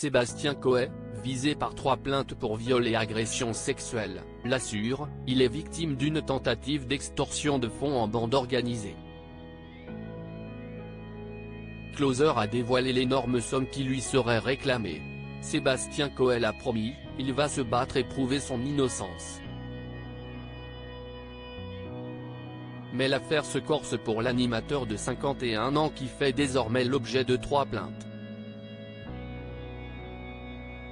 Sébastien Coët, visé par 3 plaintes pour viol et agression sexuelle, l'assure, il est victime d'une tentative d'extorsion de fonds en bande organisée. Closer a dévoilé l'énorme somme qui lui serait réclamée. Sébastien Coët l'a promis, il va se battre et prouver son innocence. Mais l'affaire se corse pour l'animateur de 51 ans qui fait désormais l'objet de 3 plaintes.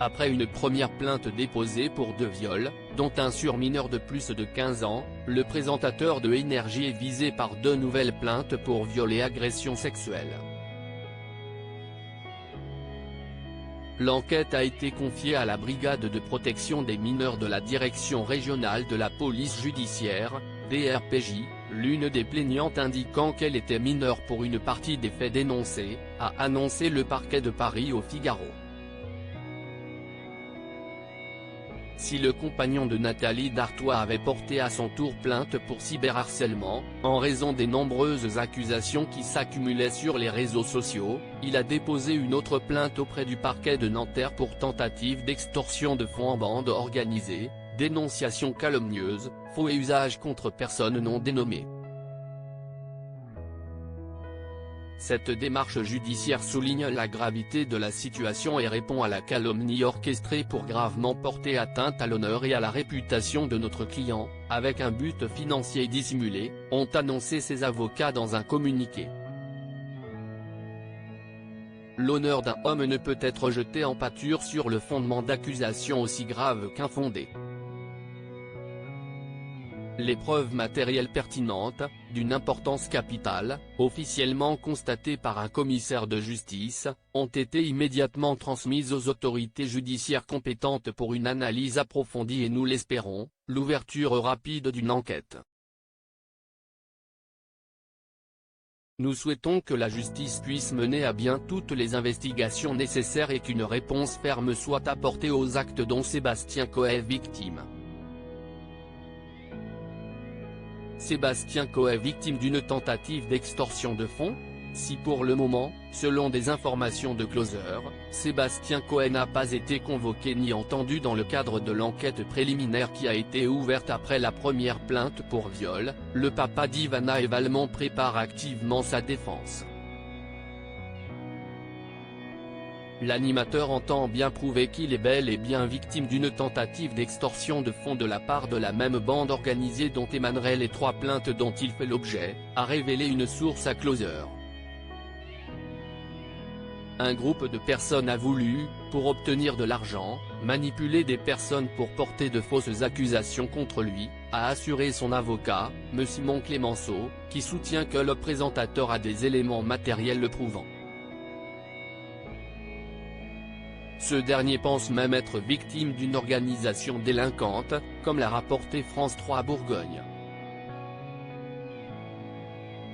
Après une première plainte déposée pour 2 viols, dont un sur mineur de plus de 15 ans, le présentateur de Énergie est visé par 2 nouvelles plaintes pour viol et agression sexuelle. L'enquête a été confiée à la Brigade de protection des mineurs de la Direction régionale de la police judiciaire, DRPJ, l'une des plaignantes indiquant qu'elle était mineure pour une partie des faits dénoncés, a annoncé le parquet de Paris au Figaro. Si le compagnon de Nathalie Dartois avait porté à son tour plainte pour cyberharcèlement, en raison des nombreuses accusations qui s'accumulaient sur les réseaux sociaux, il a déposé une autre plainte auprès du parquet de Nanterre pour tentative d'extorsion de fonds en bande organisée, dénonciation calomnieuse, faux et usage contre personne non dénommée. Cette démarche judiciaire souligne la gravité de la situation et répond à la calomnie orchestrée pour gravement porter atteinte à l'honneur et à la réputation de notre client, avec un but financier dissimulé, ont annoncé ses avocats dans un communiqué. L'honneur d'un homme ne peut être jeté en pâture sur le fondement d'accusations aussi graves qu'infondées. Les preuves matérielles pertinentes, d'une importance capitale, officiellement constatées par un commissaire de justice, ont été immédiatement transmises aux autorités judiciaires compétentes pour une analyse approfondie et nous l'espérons, l'ouverture rapide d'une enquête. Nous souhaitons que la justice puisse mener à bien toutes les investigations nécessaires et qu'une réponse ferme soit apportée aux actes dont Sébastien Coët est victime. Sébastien Coët est victime d'une tentative d'extorsion de fonds? Si pour le moment, selon des informations de Closer, Sébastien Coët n'a pas été convoqué ni entendu dans le cadre de l'enquête préliminaire qui a été ouverte après la première plainte pour viol, le papa d'Ivana et Valmont prépare activement sa défense. L'animateur entend bien prouver qu'il est bel et bien victime d'une tentative d'extorsion de fonds de la part de la même bande organisée dont émaneraient les 3 plaintes dont il fait l'objet, a révélé une source à Closer. Un groupe de personnes a voulu, pour obtenir de l'argent, manipuler des personnes pour porter de fausses accusations contre lui, a assuré son avocat, M. Simon Clémenceau, qui soutient que le présentateur a des éléments matériels le prouvant. Ce dernier pense même être victime d'une organisation délinquante, comme l'a rapporté France 3 Bourgogne.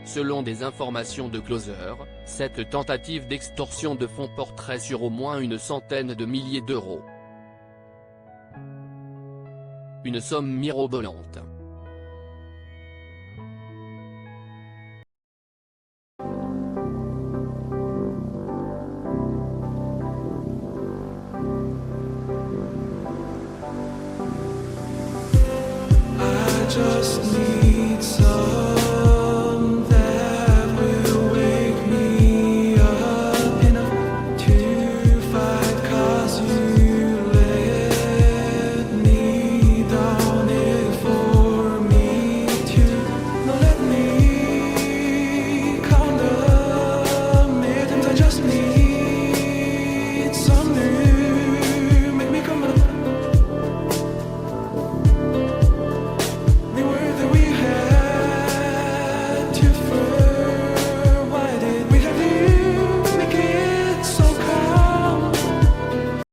Selon des informations de Closer, cette tentative d'extorsion de fonds porterait sur au moins une centaine de milliers d'euros. Une somme mirobolante.